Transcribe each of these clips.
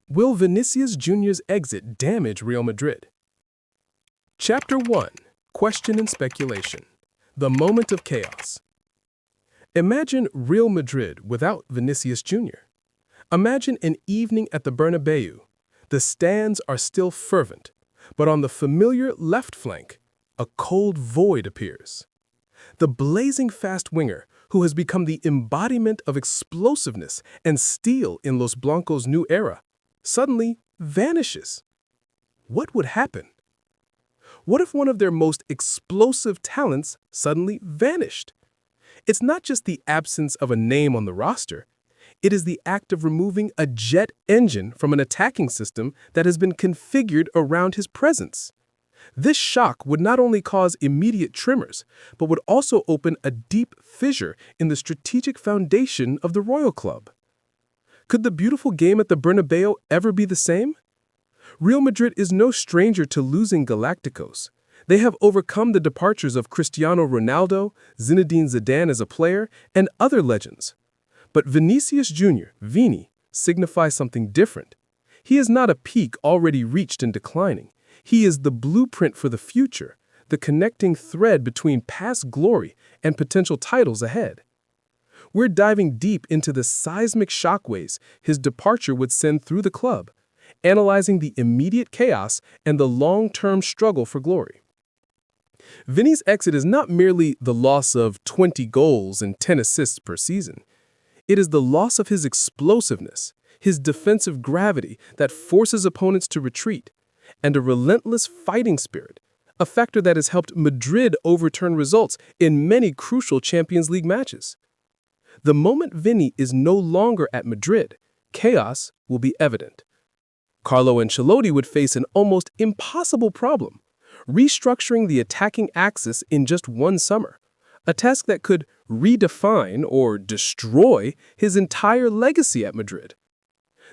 Will Vinicius Jr.'s exit damage Real Madrid? Chapter 1. Question and Speculation. The Moment of Chaos. Imagine Real Madrid without Vinicius Jr. Imagine an evening at the Bernabéu. The stands are still fervent, but on the familiar left flank, a cold void appears. The blazing fast winger, who has become the embodiment of explosiveness and steel in Los Blancos' new era, suddenly vanishes. What would happen? What if one of their most explosive talents suddenly vanished? It's not just the absence of a name on the roster. It is the act of removing a jet engine from an attacking system that has been configured around his presence. This shock would not only cause immediate tremors, but would also open a deep fissure in the strategic foundation of the Royal Club. Could the beautiful game at the Bernabéu ever be the same? Real Madrid is no stranger to losing Galacticos. They have overcome the departures of Cristiano Ronaldo, Zinedine Zidane as a player, and other legends. But Vinicius Jr., Vini, signifies something different. He is not a peak already reached and declining. He is the blueprint for the future, the connecting thread between past glory and potential titles ahead. We're diving deep into the seismic shockwaves his departure would send through the club, analyzing the immediate chaos and the long-term struggle for glory. Vini's exit is not merely the loss of 20 goals and 10 assists per season. It is the loss of his explosiveness, his defensive gravity that forces opponents to retreat, and a relentless fighting spirit, a factor that has helped Madrid overturn results in many crucial Champions League matches. The moment Vini is no longer at Madrid, chaos will be evident. Carlo Ancelotti would face an almost impossible problem, restructuring the attacking axis in just one summer, a task that could redefine or destroy his entire legacy at Madrid.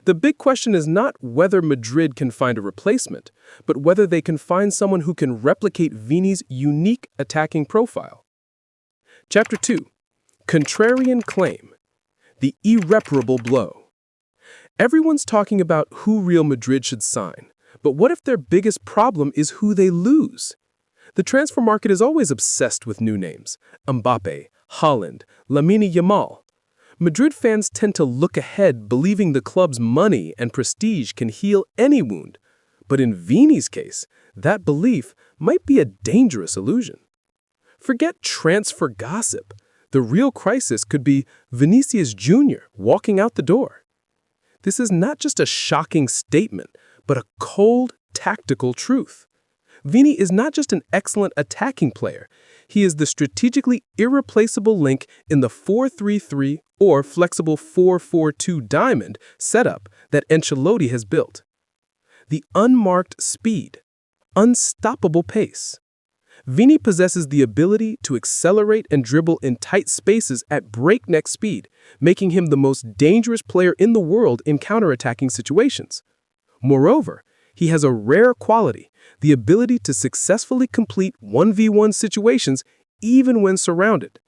The big question is not whether Madrid can find a replacement, but whether they can find someone who can replicate Vini's unique attacking profile. Chapter 2. Contrarian Claim. The Irreparable Blow. Everyone's talking about who Real Madrid should sign, but what if their biggest problem is who they lose? The transfer market is always obsessed with new names: Mbappe, Haaland, Lamine Yamal. Madrid fans tend to look ahead, believing the club's money and prestige can heal any wound. But in Vini's case, that belief might be a dangerous illusion. Forget transfer gossip. The real crisis could be Vinicius Jr. walking out the door. This is not just a shocking statement, but a cold, tactical truth. Vini is not just an excellent attacking player. He is the strategically irreplaceable link in the 4-3-3 or flexible 4-4-2 diamond setup that Ancelotti has built. The unmarked speed, unstoppable pace. Vini possesses the ability to accelerate and dribble in tight spaces at breakneck speed, making him the most dangerous player in the world in counterattacking situations. Moreover, he has a rare quality, the ability to successfully complete 1v1 situations even when surrounded.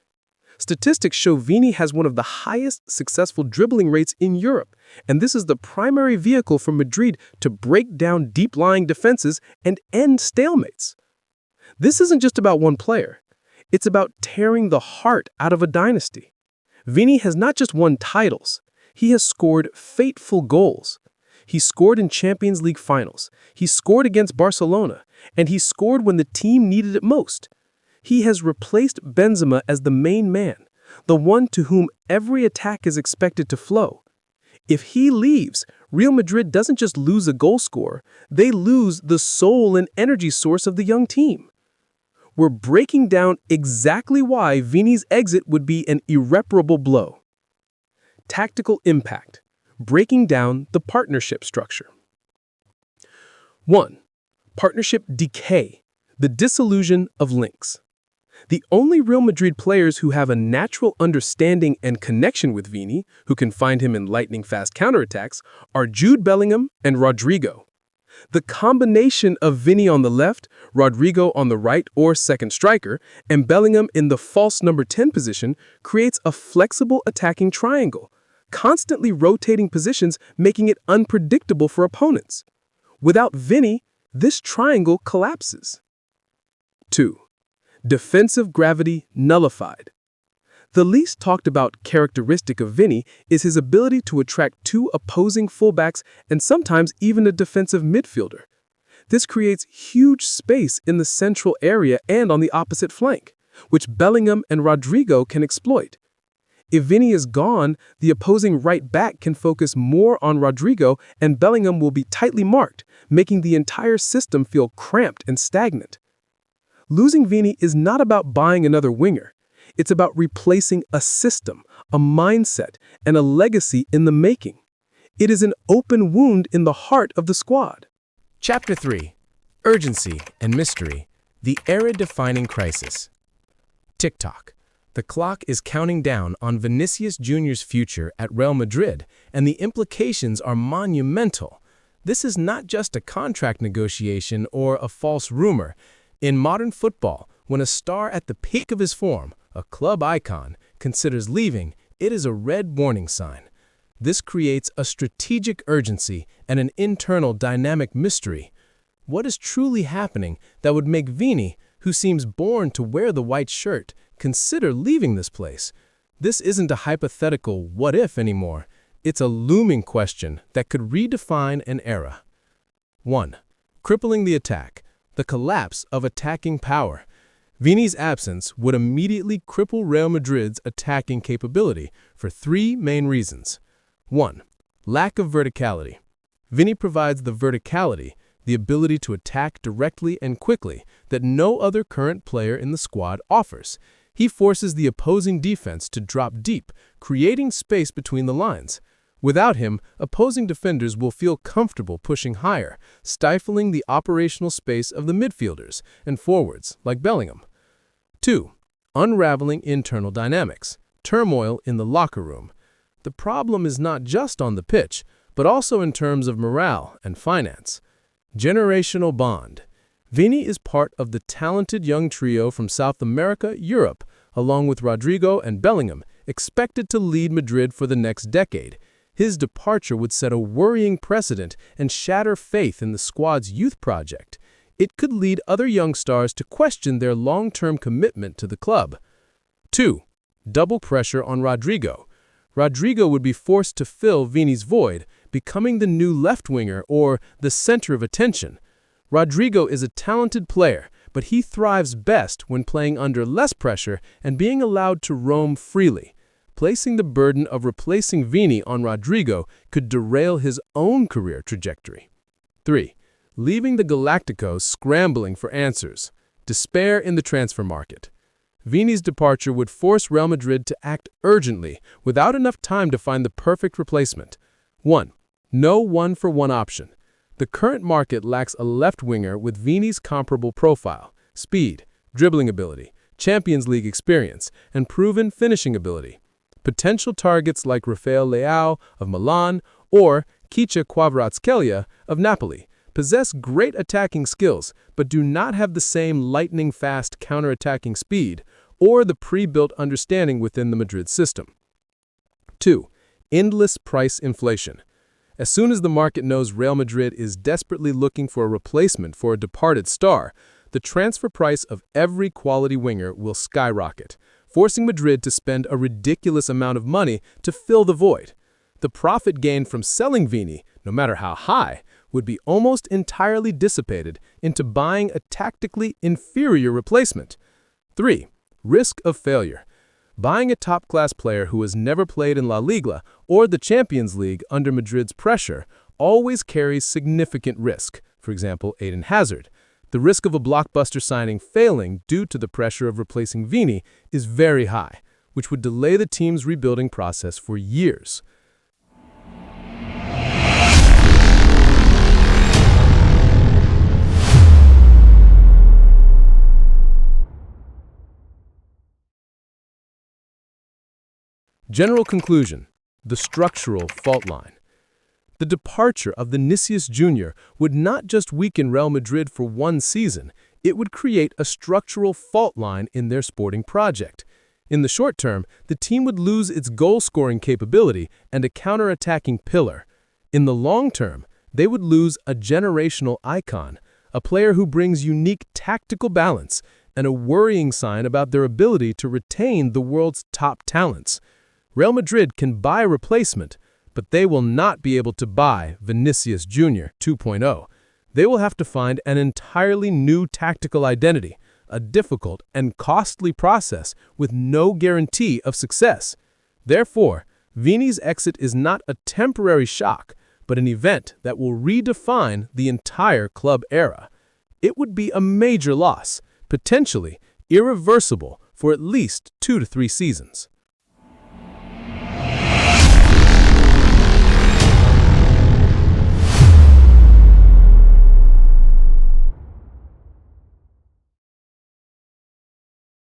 Statistics show Vini has one of the highest successful dribbling rates in Europe, and this is the primary vehicle for Madrid to break down deep-lying defenses and end stalemates. This isn't just about one player. It's about tearing the heart out of a dynasty. Vini has not just won titles. He has scored fateful goals. He scored in Champions League finals. He scored against Barcelona, and he scored when the team needed it most. He has replaced Benzema as the main man, the one to whom every attack is expected to flow. If he leaves, Real Madrid doesn't just lose a goalscorer, they lose the soul and energy source of the young team. We're breaking down exactly why Vini's exit would be an irreparable blow. Tactical impact. Breaking down the partnership structure. 1. Partnership decay. The dissolution of links. The only Real Madrid players who have a natural understanding and connection with Vini, who can find him in lightning-fast counterattacks, are Jude Bellingham and Rodrygo. The combination of Vini on the left, Rodrygo on the right or second striker, and Bellingham in the false number 10 position creates a flexible attacking triangle, constantly rotating positions, making it unpredictable for opponents. Without Vini, this triangle collapses. 2. Defensive gravity nullified. The least talked about characteristic of Vini is his ability to attract two opposing fullbacks and sometimes even a defensive midfielder. This creates huge space in the central area and on the opposite flank, which Bellingham and Rodrygo can exploit. If Vini is gone, the opposing right back can focus more on Rodrygo and Bellingham will be tightly marked, making the entire system feel cramped and stagnant. Losing Vini is not about buying another winger. It's about replacing a system, a mindset, and a legacy in the making. It is an open wound in the heart of the squad. Chapter 3. Urgency and Mystery, the Era-Defining Crisis. TikTok. The clock is counting down on Vinicius Jr.'s future at Real Madrid, and the implications are monumental. This is not just a contract negotiation or a false rumor. In modern football, when a star at the peak of his form, a club icon, considers leaving, it is a red warning sign. This creates a strategic urgency and an internal dynamic mystery. What is truly happening that would make Vini, who seems born to wear the white shirt, consider leaving this place? This isn't a hypothetical what if anymore. It's a looming question that could redefine an era. 1. Crippling the attack, the collapse of attacking power. Vini's absence would immediately cripple Real Madrid's attacking capability for three main reasons. 1. Lack of verticality. Vini provides the verticality, the ability to attack directly and quickly, that no other current player in the squad offers. He forces the opposing defense to drop deep, creating space between the lines. Without him, opposing defenders will feel comfortable pushing higher, stifling the operational space of the midfielders and forwards, like Bellingham. 2. Unraveling internal dynamics, turmoil in the locker room. The problem is not just on the pitch, but also in terms of morale and finance. Generational bond. Vini is part of the talented young trio from South America, Europe, along with Rodrygo and Bellingham, expected to lead Madrid for the next decade. His departure would set a worrying precedent and shatter faith in the squad's youth project. It could lead other young stars to question their long-term commitment to the club. 2. Double pressure on Rodrygo. Rodrygo would be forced to fill Vini's void, becoming the new left winger or the center of attention. Rodrygo is a talented player, but he thrives best when playing under less pressure and being allowed to roam freely. Placing the burden of replacing Vini on Rodrygo could derail his own career trajectory. 3. Leaving the Galacticos scrambling for answers. Despair in the transfer market. Vini's departure would force Real Madrid to act urgently without enough time to find the perfect replacement. 1. No one-for-one option. The current market lacks a left winger with Vini's comparable profile, speed, dribbling ability, Champions League experience, and proven finishing ability. Potential targets like Rafael Leao of Milan or Kicha Kvaratskhelia of Napoli possess great attacking skills but do not have the same lightning-fast counter-attacking speed or the pre-built understanding within the Madrid system. 2. Endless price inflation. As soon as the market knows Real Madrid is desperately looking for a replacement for a departed star, the transfer price of every quality winger will skyrocket, forcing Madrid to spend a ridiculous amount of money to fill the void. The profit gained from selling Vini, no matter how high, would be almost entirely dissipated into buying a tactically inferior replacement. 3. Risk of failure. Buying a top-class player who has never played in La Liga or the Champions League under Madrid's pressure always carries significant risk. For example, Eden Hazard. The risk of a blockbuster signing failing due to the pressure of replacing Vini is very high, which would delay the team's rebuilding process for years. General conclusion: the structural fault line. The departure of Vinicius Jr. would not just weaken Real Madrid for one season, it would create a structural fault line in their sporting project. In the short term, the team would lose its goal-scoring capability and a counter-attacking pillar. In the long term, they would lose a generational icon, a player who brings unique tactical balance and a worrying sign about their ability to retain the world's top talents. Real Madrid can buy a replacement, but they will not be able to buy Vinicius Jr. 2.0. They will have to find an entirely new tactical identity, a difficult and costly process with no guarantee of success. Therefore, Vini's exit is not a temporary shock, but an event that will redefine the entire club era. It would be a major loss, potentially irreversible for at least 2 to 3 seasons.